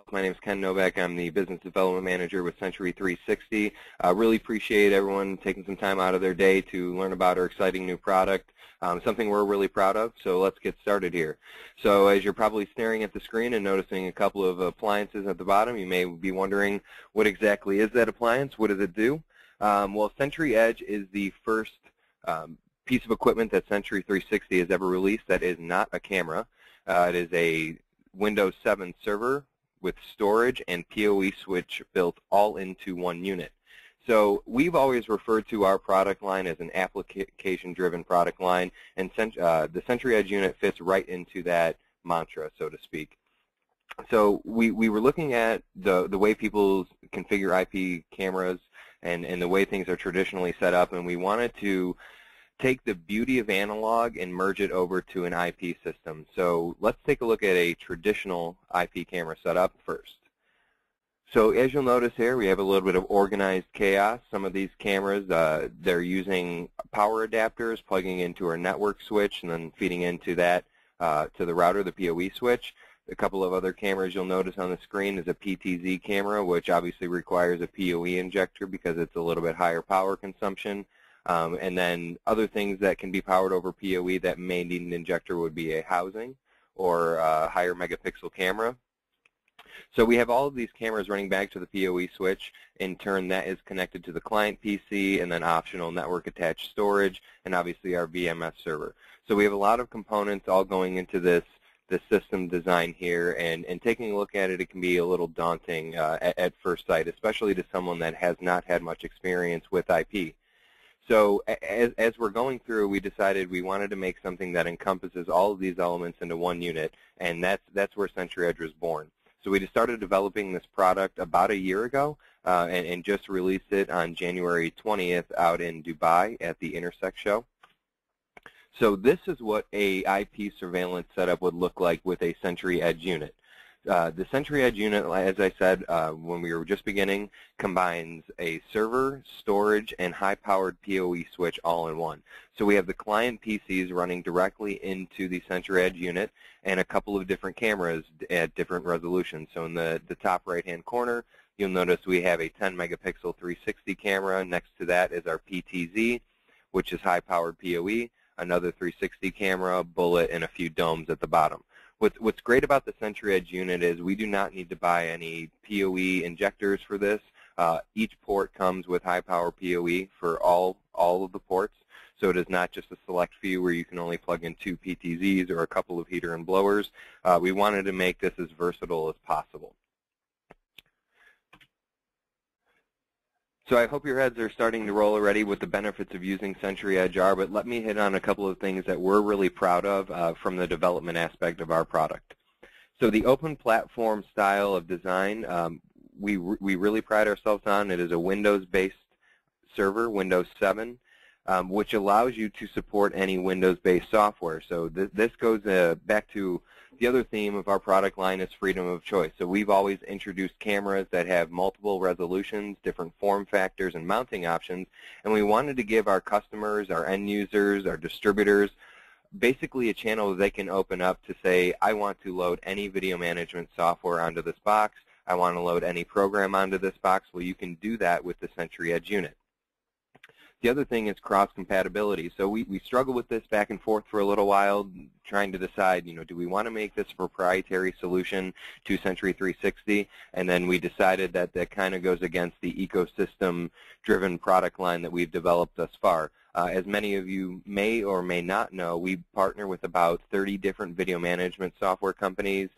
My name is Ken Novak. I'm the Business Development Manager with Century360. Really appreciate everyone taking some time out of their day to learn about our exciting new product, something we're really proud of. So let's get started here. So as you're probably staring at the screen and noticing a couple of appliances at the bottom, you may be wondering, what exactly is that appliance? What does it do? Well, SentryEdge is the first piece of equipment that Century360 has ever released that is not a camera. It is a Windows 7 server with storage and PoE switch built all into one unit. So we've always referred to our product line as an application-driven product line, and the SentryEdge unit fits right into that mantra, so to speak. So we were looking at the way people configure IP cameras and the way things are traditionally set up, and we wanted to take the beauty of analog and merge it over to an IP system. So let's take a look at a traditional IP camera setup first. So as you'll notice here, we have a little bit of organized chaos. Some of these cameras, they're using power adapters, plugging into our network switch, and then feeding into that to the router, the PoE switch. A couple of other cameras you'll notice on the screen is a PTZ camera, which obviously requires a PoE injector because it's a little bit higher power consumption. And then other things that can be powered over PoE that may need an injector would be a housing or a higher megapixel camera. So we have all of these cameras running back to the PoE switch. In turn, that is connected to the client PC and then optional network attached storage and obviously our VMS server. So we have a lot of components all going into this system design here, and taking a look at it, it can be a little daunting at first sight, especially to someone that has not had much experience with IP. So as we're going through, we decided we wanted to make something that encompasses all of these elements into one unit, and that's where SentryEdge was born. So we just started developing this product about a year ago and just released it on January 20th out in Dubai at the Intersect show. So this is what a IP surveillance setup would look like with a SentryEdge unit. The SentryEdge unit, as I said when we were just beginning, combines a server, storage, and high-powered PoE switch all in one. So we have the client PCs running directly into the SentryEdge unit and a couple of different cameras at different resolutions. So in the top right-hand corner, you'll notice we have a 10-megapixel 360 camera. Next to that is our PTZ, which is high-powered PoE, another 360 camera, bullet, and a few domes at the bottom. What's great about the SentryEdge unit is we do not need to buy any PoE injectors for this. Each port comes with high-power PoE for all of the ports, so it is not just a select few where you can only plug in 2 PTZs or a couple of heater and blowers. We wanted to make this as versatile as possible. So I hope your heads are starting to roll already with the benefits of using SentryEdge are, but let me hit on a couple of things that we're really proud of from the development aspect of our product. So the open platform style of design, we really pride ourselves on. It is a Windows-based server, Windows 7, which allows you to support any Windows-based software. So this goes back to the other theme of our product line is freedom of choice. So we've always introduced cameras that have multiple resolutions, different form factors, and mounting options, and we wanted to give our customers, our end users, our distributors, basically a channel that they can open up to say, I want to load any video management software onto this box. I want to load any program onto this box. Well, you can do that with the SentryEdge unit. The other thing is cross-compatibility. So we struggled with this back and forth for a little while, trying to decide, do we want to make this a proprietary solution to Century360? And then we decided that that kind of goes against the ecosystem-driven product line that we've developed thus far. As many of you may or may not know, we partner with about 30 different video management software companies,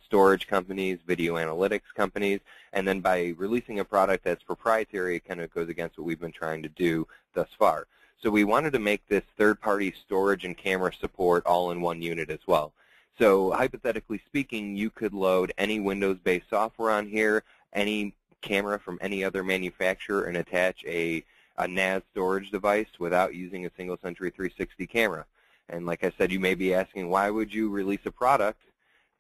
storage companies, video analytics companies, and then by releasing a product that's proprietary, it kind of goes against what we've been trying to do thus far. So we wanted to make this third-party storage and camera support all in one unit as well. So hypothetically speaking, you could load any Windows-based software on here, any camera from any other manufacturer, and attach a NAS storage device without using a single Century360 camera. And like I said, you may be asking, why would you release a product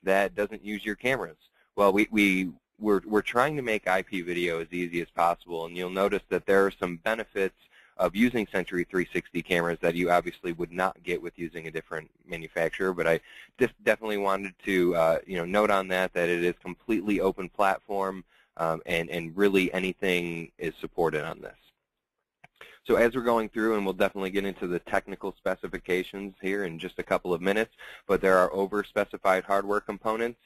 that doesn't use your cameras? Well, we're trying to make IP video as easy as possible, and you'll notice that there are some benefits of using Sentry 360 cameras that you obviously would not get with using a different manufacturer. But I definitely wanted to note on that it is completely open platform, and really anything is supported on this. So as we're going through, and we'll definitely get into the technical specifications here in just a couple of minutes, but there are over-specified hardware components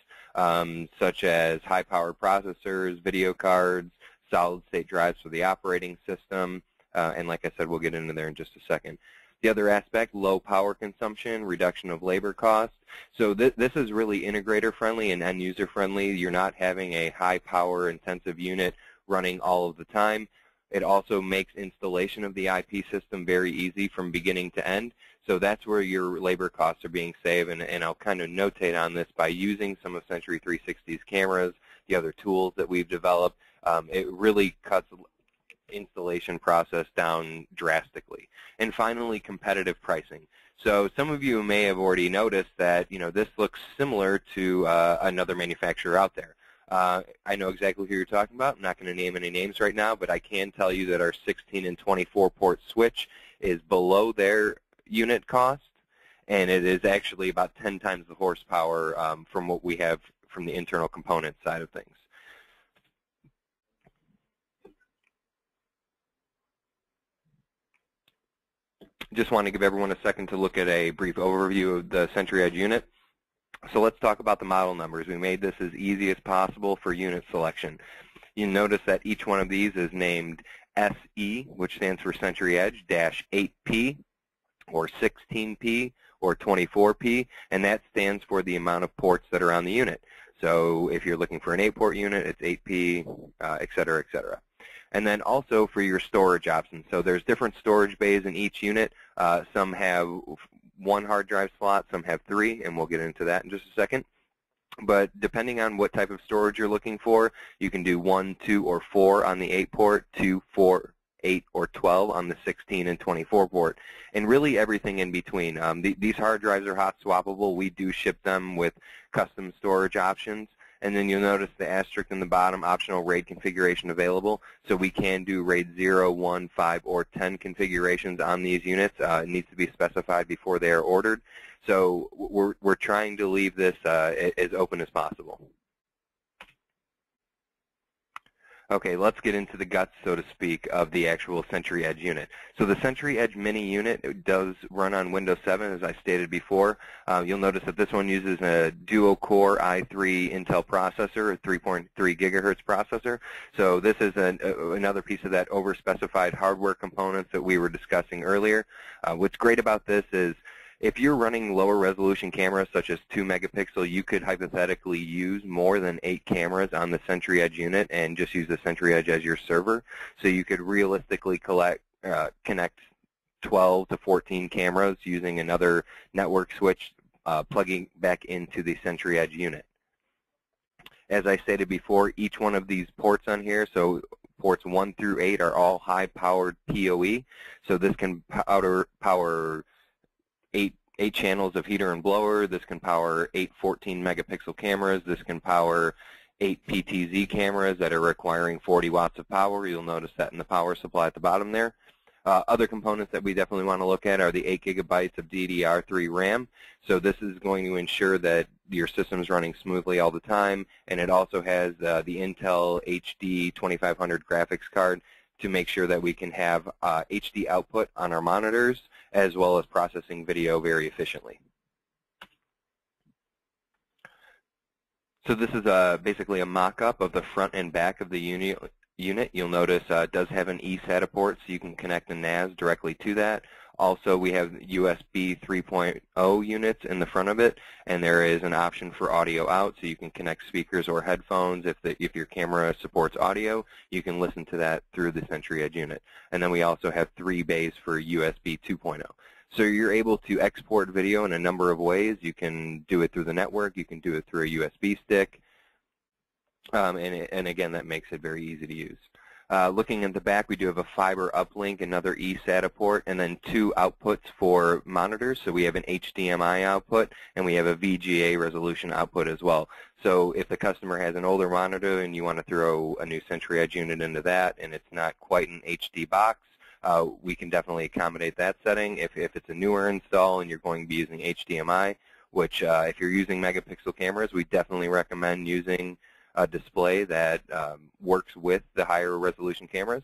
such as high-powered processors, video cards, solid-state drives for the operating system, and like I said, we'll get into there in just a second. The other aspect, low power consumption, reduction of labor costs. So this is really integrator-friendly and end-user friendly. You're not having a high-power intensive unit running all of the time. It also makes installation of the IP system very easy from beginning to end. So that's where your labor costs are being saved, and I'll kind of notate on this by using some of Sentry 360's cameras, the other tools that we've developed. It really cuts installation process down drastically. And finally, competitive pricing. So some of you may have already noticed that this looks similar to another manufacturer out there. I know exactly who you're talking about. I'm not going to name any names right now, but I can tell you that our 16 and 24 port switch is below their unit cost, and it is actually about 10 times the horsepower from what we have from the internal component side of things. Just want to give everyone a second to look at a brief overview of the SentryEdge unit. So let's talk about the model numbers. We made this as easy as possible for unit selection. You notice that each one of these is named SE, which stands for SentryEdge, -8P, or 16P, or 24P, and that stands for the amount of ports that are on the unit. So if you're looking for an 8-port unit, it's 8P, et cetera, et cetera. And then also for your storage options. So there's different storage bays in each unit. Some have 1 hard drive slot, some have 3, and we'll get into that in just a second. But depending on what type of storage you're looking for, you can do 1, 2, or 4 on the 8-port, 2, 4, 8, or 12 on the 16 and 24 port, and really everything in between. These hard drives are hot swappable. We do ship them with custom storage options. And then you'll notice the asterisk in the bottom, optional RAID configuration available. So we can do RAID 0, 1, 5, or 10 configurations on these units. It needs to be specified before they are ordered. So we're trying to leave this as open as possible. Okay, let's get into the guts, so to speak, of the actual SentryEdge unit. So the SentryEdge Mini unit does run on Windows 7, as I stated before. You'll notice that this one uses a dual-core i3 Intel processor, a 3.3 gigahertz processor. So this is another piece of that over-specified hardware components that we were discussing earlier. What's great about this is if you're running lower resolution cameras such as 2 megapixel, you could hypothetically use more than 8 cameras on the SentryEdge unit and just use the SentryEdge as your server. So you could realistically connect 12 to 14 cameras using another network switch plugging back into the SentryEdge unit. As I stated before, each one of these ports on here, so ports 1 through 8 are all high-powered PoE. So this can power 8 channels of heater and blower. This can power 8 14-megapixel cameras. This can power 8 PTZ cameras that are requiring 40 watts of power. You'll notice that in the power supply at the bottom there. Other components that we definitely want to look at are the 8 gigabytes of DDR3 RAM. So this is going to ensure that your system is running smoothly all the time, and it also has the Intel HD 2500 graphics card to make sure that we can have HD output on our monitors as well as processing video very efficiently. So this is basically a mock-up of the front and back of the unit. You'll notice it does have an eSATA port, so you can connect a NAS directly to that. Also, we have USB 3.0 units in the front of it, and there is an option for audio out, so you can connect speakers or headphones. If your camera supports audio, you can listen to that through the SentryEdge unit. And then we also have 3 bays for USB 2.0. So you're able to export video in a number of ways. You can do it through the network. You can do it through a USB stick. And again, that makes it very easy to use. Looking at the back, we do have a fiber uplink, another eSATA port, and then 2 outputs for monitors. So we have an HDMI output, and we have a VGA resolution output as well. So if the customer has an older monitor and you want to throw a new SentryEdge unit into that, and it's not quite an HD box, we can definitely accommodate that setting. If it's a newer install and you're going to be using HDMI, which if you're using megapixel cameras, we definitely recommend using a display that works with the higher resolution cameras.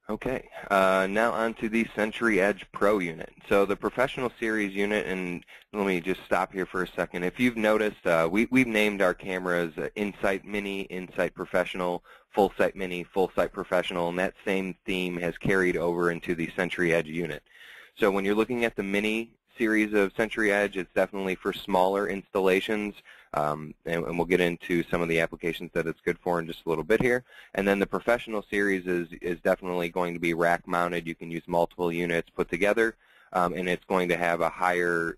Okay, now on to the SentryEdge Pro unit. So the Professional Series unit, and let me just stop here for a second. If you've noticed, we've named our cameras Insight Mini, Insight Professional, Full Sight Mini, Full Sight Professional, and that same theme has carried over into the SentryEdge unit. So when you're looking at the Mini series of SentryEdge, it's definitely for smaller installations, and we'll get into some of the applications that it's good for in just a little bit here. And then the Professional series is definitely going to be rack mounted. You can use multiple units put together, and it's going to have a higher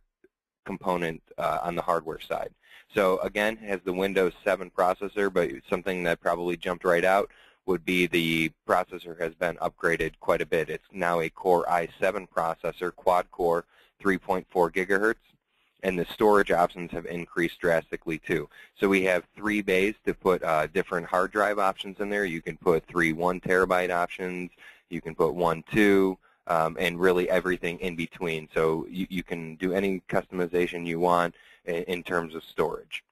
component on the hardware side. So again, it has the Windows 7 processor, but something that probably jumped right out would be the processor has been upgraded quite a bit. It's now a Core i7 processor, quad-core, 3.4 gigahertz, and the storage options have increased drastically too. So we have 3 bays to put different hard drive options in there. You can put 3 1 terabyte options, you can put 1 2, and really everything in between. So you can do any customization you want in terms of storage.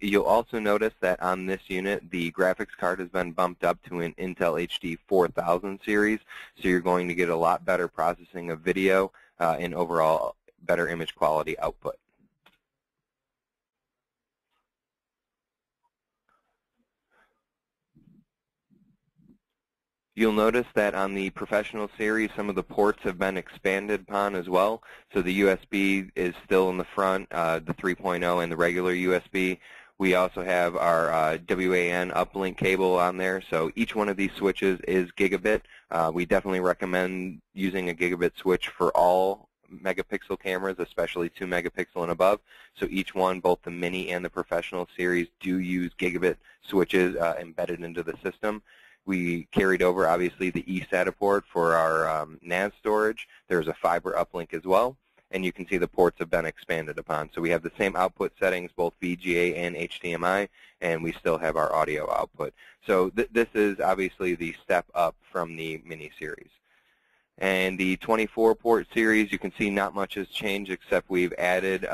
You'll also notice that on this unit, the graphics card has been bumped up to an Intel HD 4000 series, so you're going to get a lot better processing of video and overall better image quality output. You'll notice that on the Professional series, some of the ports have been expanded upon as well. So the USB is still in the front, the 3.0 and the regular USB. We also have our WAN uplink cable on there. So each one of these switches is gigabit. We definitely recommend using a gigabit switch for all megapixel cameras, especially 2 megapixel and above. So each one, both the Mini and the Professional series, do use gigabit switches embedded into the system. We carried over, obviously, the eSATA port for our NAS storage. There's a fiber uplink as well, and you can see the ports have been expanded upon. So we have the same output settings, both VGA and HDMI, and we still have our audio output. So this is obviously the step up from the Mini series. And the 24-port series, you can see not much has changed except we've added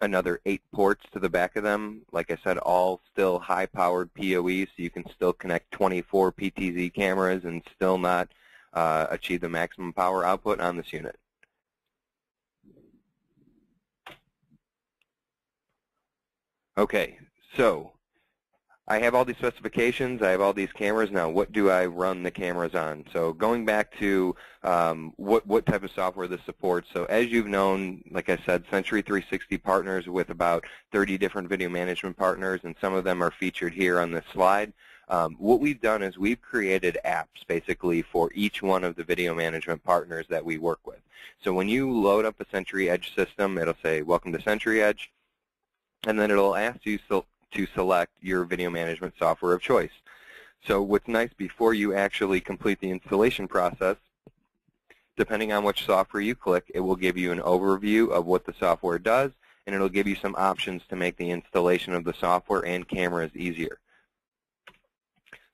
another 8 ports to the back of them. Like I said, all still high-powered PoE, so you can still connect 24 PTZ cameras and still not achieve the maximum power output on this unit. Okay, so I have all these specifications, I have all these cameras. Now, what do I run the cameras on? So going back to what type of software this supports. So as you've known, like I said, Century360 partners with about 30 different video management partners, and some of them are featured here on this slide. What we've done is we've created apps basically for each one of the video management partners that we work with. So when you load up a SentryEdge system, it'll say, welcome to SentryEdge, and then it'll ask you to select your video management software of choice. So what's nice, before you actually complete the installation process, depending on which software you click, it will give you an overview of what the software does, and it'll give you some options to make the installation of the software and cameras easier.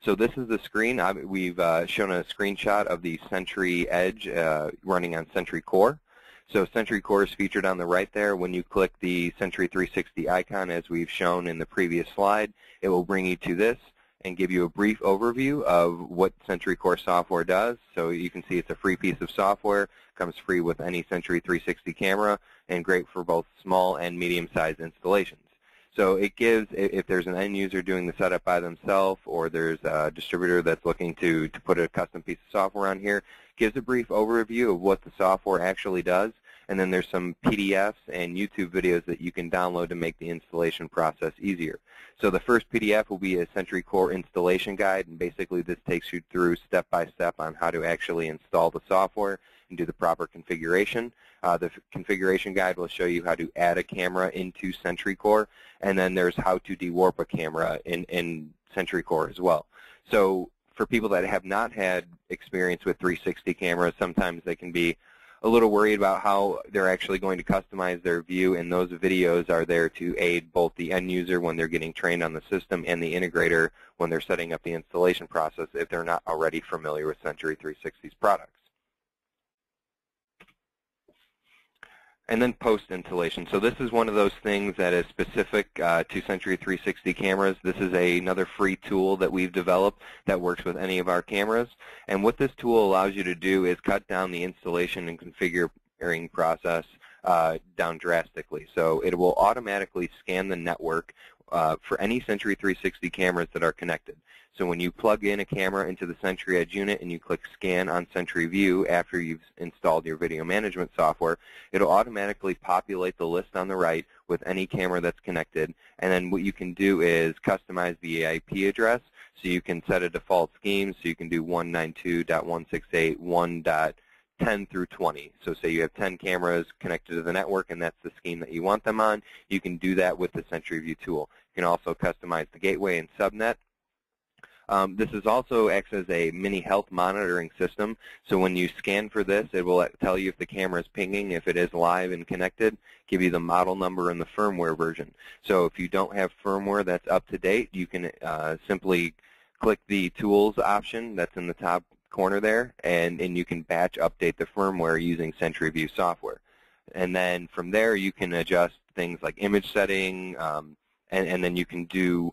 So this is the screen. We've shown a screenshot of the SentryEdge running on SentryCore. So SentryCore is featured on the right there. When you click the Century360 icon, as we've shown in the previous slide, it will bring you to this and give you a brief overview of what SentryCore software does. So you can see it's a free piece of software, comes free with any Century360 camera, and great for both small and medium-sized installations. So it gives, if there's an end user doing the setup by themselves, or there's a distributor that's looking to put a custom piece of software on here, gives a brief overview of what the software actually does, and then there's some PDFs and YouTube videos that you can download to make the installation process easier. So the first PDF will be a SentryCore installation guide, and basically this takes you through step-by-step on how to actually install the software and do the proper configuration. The configuration guide will show you how to add a camera into SentryCore, and then there's how to dewarp a camera in SentryCore as well. So for people that have not had experience with 360 cameras, sometimes they can be a little worried about how they're actually going to customize their view, and those videos are there to aid both the end user when they're getting trained on the system and the integrator when they're setting up the installation process if they're not already familiar with Century 360's products. And then post-installation. So this is one of those things that is specific to Century 360 cameras. This is another free tool that we've developed that works with any of our cameras. And what this tool allows you to do is cut down the installation and configuring process down drastically. So it will automatically scan the network for any Century 360 cameras that are connected. So when you plug in a camera into the SentryEdge unit and you click Scan on sentryView after you've installed your video management software, it'll automatically populate the list on the right with any camera that's connected. And then what you can do is customize the IP address. So you can set a default scheme. So you can do 192.168.1.10 through 20. So say you have 10 cameras connected to the network and that's the scheme that you want them on, you can do that with the sentryView tool. You can also customize the gateway and subnet. This is also acts as a mini health monitoring system. So when you scan for this, it will tell you if the camera is pinging, if it is live and connected, give you the model number and the firmware version. So if you don't have firmware that's up to date, you can simply click the tools option that's in the top corner there, and you can batch update the firmware using sentryView software. And then from there, you can adjust things like image setting, and then you can do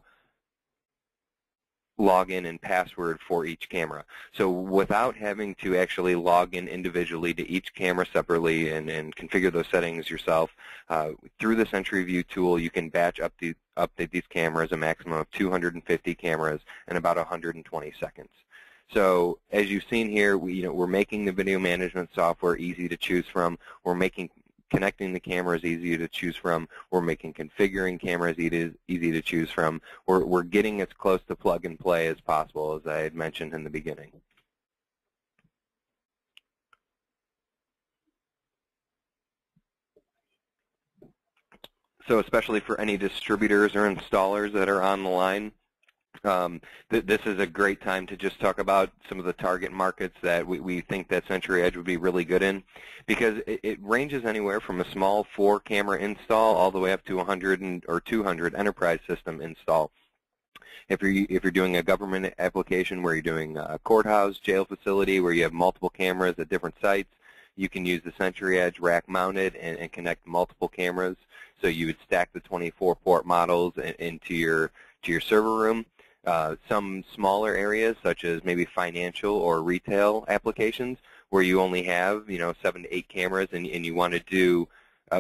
login and password for each camera. So without having to actually log in individually to each camera separately and configure those settings yourself, through the sentryView tool you can batch update these cameras, a maximum of 250 cameras in about 120 seconds. So as you've seen here, we're making the video management software easy to choose from. We're making connecting the cameras easy to choose from. We're making configuring cameras easy to choose from. We're getting as close to plug and play as possible, as I had mentioned in the beginning. So especially for any distributors or installers that are on the line, this is a great time to just talk about some of the target markets that we think that SentryEdge would be really good in, because it ranges anywhere from a small 4-camera install all the way up to 100 or 200 enterprise system install. If you're doing a government application where you're doing a courthouse, jail facility, where you have multiple cameras at different sites, you can use the SentryEdge rack mounted and connect multiple cameras. So you would stack the 24-port models into your server room. Some smaller areas, such as maybe financial or retail applications, where you only have 7 to 8 cameras, and you want to do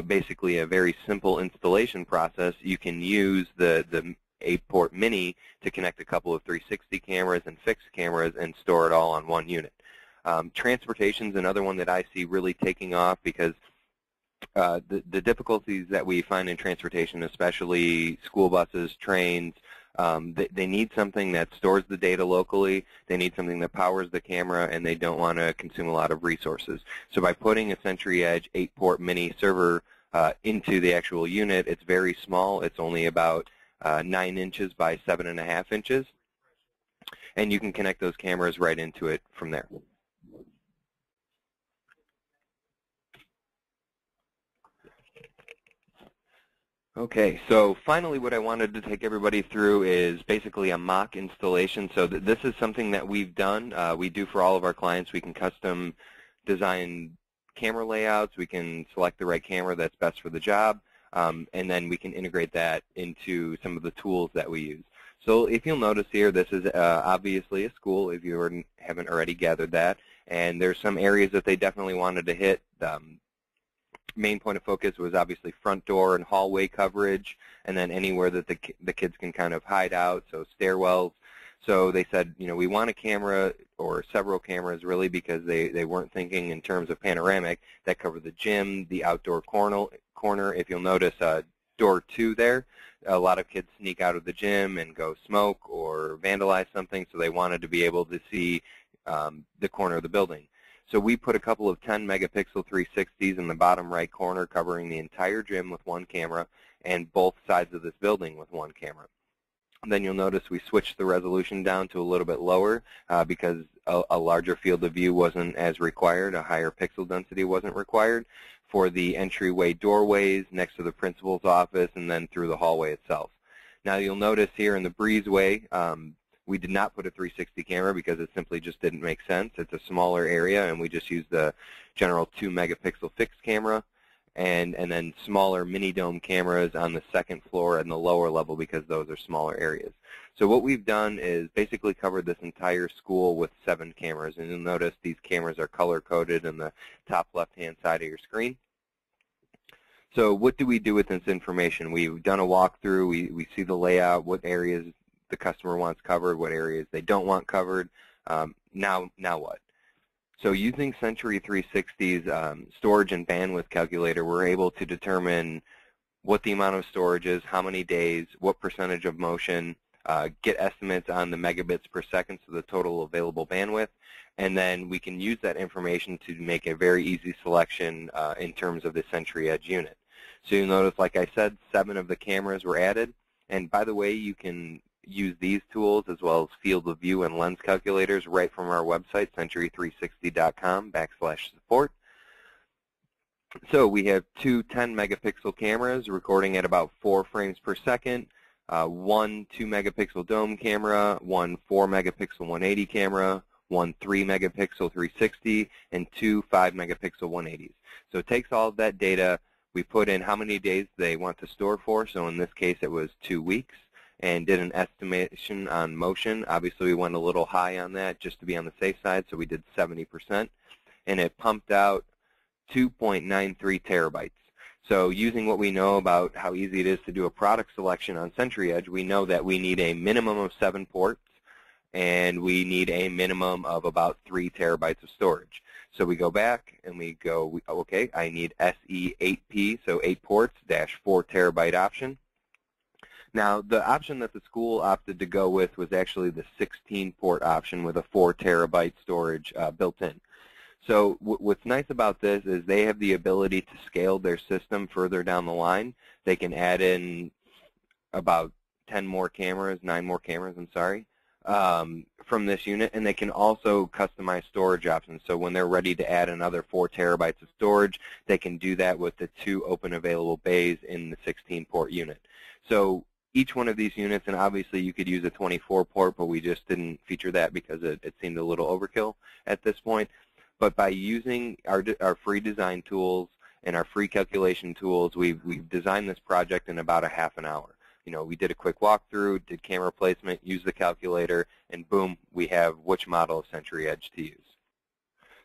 basically a very simple installation process, you can use the 8-port mini to connect a couple of 360 cameras and fixed cameras and store it all on one unit. Transportation is another one that I see really taking off, because the difficulties that we find in transportation, especially school buses, trains, they need something that stores the data locally, they need something that powers the camera, and they don't want to consume a lot of resources. So by putting a SentryEdge 8-port mini server into the actual unit, it's very small. It's only about 9 inches by 7.5 inches, and you can connect those cameras right into it from there. Okay, so finally what I wanted to take everybody through is basically a mock installation. So this is something that we've done. We do for all of our clients. We can custom design camera layouts. We can select the right camera that's best for the job, and then we can integrate that into some of the tools that we use. So if you'll notice here, this is obviously a school, if you haven't already gathered that, and there's some areas that they definitely wanted to hit. Main point of focus was obviously front door and hallway coverage, and then anywhere that the kids can kind of hide out, so stairwells. So they said, we want a camera or several cameras really, because they weren't thinking in terms of panoramic, that cover the gym, the outdoor corner. If you'll notice door 2 there, a lot of kids sneak out of the gym and go smoke or vandalize something, so they wanted to be able to see the corner of the building. So we put a couple of 10-megapixel 360s in the bottom right corner, covering the entire gym with one camera, and both sides of this building with one camera. And then you'll notice we switched the resolution down to a little bit lower because a larger field of view wasn't as required, a higher pixel density wasn't required for the entryway doorways next to the principal's office and then through the hallway itself. Now you'll notice here in the breezeway, we did not put a 360 camera because it simply just didn't make sense. It's a smaller area, and we just used the general 2-megapixel fixed camera and then smaller mini dome cameras on the second floor and the lower level because those are smaller areas. So what we've done is basically covered this entire school with 7 cameras, and you'll notice these cameras are color-coded in the top left-hand side of your screen. So what do we do with this information? We've done a walkthrough. We see the layout, what areas the customer wants covered, what areas they don't want covered. Now what? So using Sentry360's storage and bandwidth calculator, we're able to determine what the amount of storage is, how many days, what percentage of motion, get estimates on the megabits per second, so the total available bandwidth, and then we can use that information to make a very easy selection in terms of the SentryEdge unit. So you'll notice, like I said, 7 of the cameras were added, and by the way, you can use these tools as well as field of view and lens calculators right from our website, sentry360.com/support. So we have 2 10-megapixel cameras recording at about 4 frames per second, 1 2-megapixel dome camera, 1 4-megapixel 180 camera, 1 3-megapixel 360, and 2 5-megapixel 180s. So it takes all of that data. We put in how many days they want to store for. So in this case, it was 2 weeks, and did an estimation on motion. Obviously, we went a little high on that just to be on the safe side, so we did 70%. And it pumped out 2.93 terabytes. So using what we know about how easy it is to do a product selection on SentryEdge, we know that we need a minimum of 7 ports, and we need a minimum of about 3 terabytes of storage. So we go back and we go, okay, I need SE8P, so 8 ports, dash 4 terabyte option. Now, the option that the school opted to go with was actually the 16-port option with a 4 terabyte storage built in. So what's nice about this is they have the ability to scale their system further down the line. They can add in about 10 more cameras, 9 more cameras, I'm sorry, from this unit, and they can also customize storage options. So when they're ready to add another 4 terabytes of storage, they can do that with the 2 open available bays in the 16-port unit. So each one of these units, and obviously you could use a 24-port, but we just didn't feature that because it seemed a little overkill at this point. But by using our free design tools and our free calculation tools, we've designed this project in about a half an hour. You know, we did a quick walkthrough, did camera placement, used the calculator, and boom, we have which model of SentryEdge to use.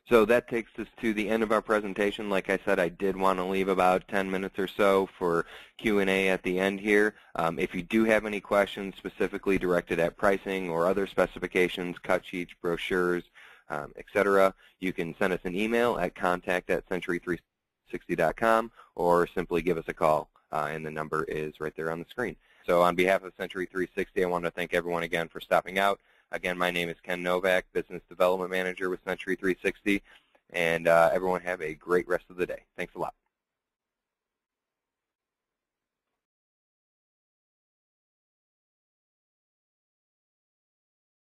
So that takes us to the end of our presentation. Like I said, I did want to leave about 10 minutes or so for Q&A at the end here. If you do have any questions specifically directed at pricing or other specifications, cut sheets, brochures, etc., you can send us an email at contact@sentry360.com or simply give us a call, and the number is right there on the screen. So on behalf of Sentry360, I want to thank everyone again for stopping out. Again, my name is Ken Novak, Business Development Manager with Sentry360, and everyone have a great rest of the day. Thanks a lot.